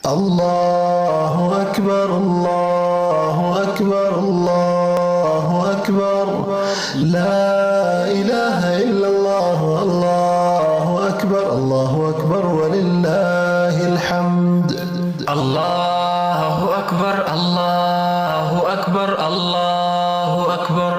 الله أكبر الله أكبر الله أكبر لا إله إلا الله الله أكبر الله أكبر ولله الحمد الله أكبر الله أكبر الله أكبر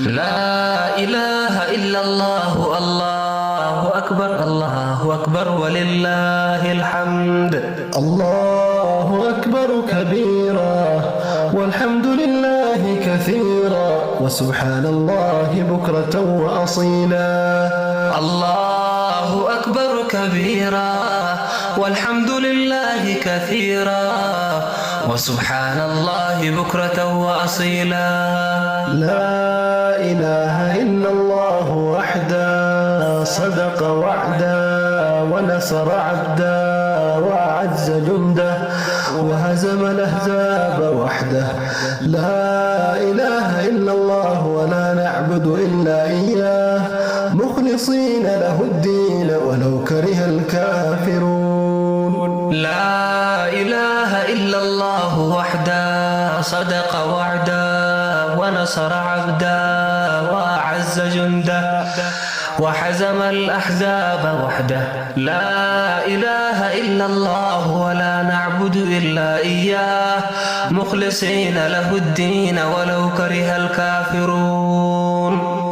لا إله إلا الله الله أكبر الله أكبر ولله الحمد الله أكبر كبيرا والحمد لله كثيرا وسبحان الله بكرة وأصيلا الله أكبر كبيرا والحمد لله كثيرا وسبحان الله بكرة وأصيلا لا إله إلا الله وحده صدق وعدا ونصر عبدا وأعز جنده وهزم الأحزاب وحده لا إله إلا الله ولا نعبد إلا إياه مخلصين له الدين ولو كره الكافرون لا إله إلا الله وحده صدق وعدا ونصر عبدا وأعز جنده وحزم الأحزاب وحده لا إله إلا الله ولا نعبد إلا إياه مخلصين له الدين ولو كره الكافرون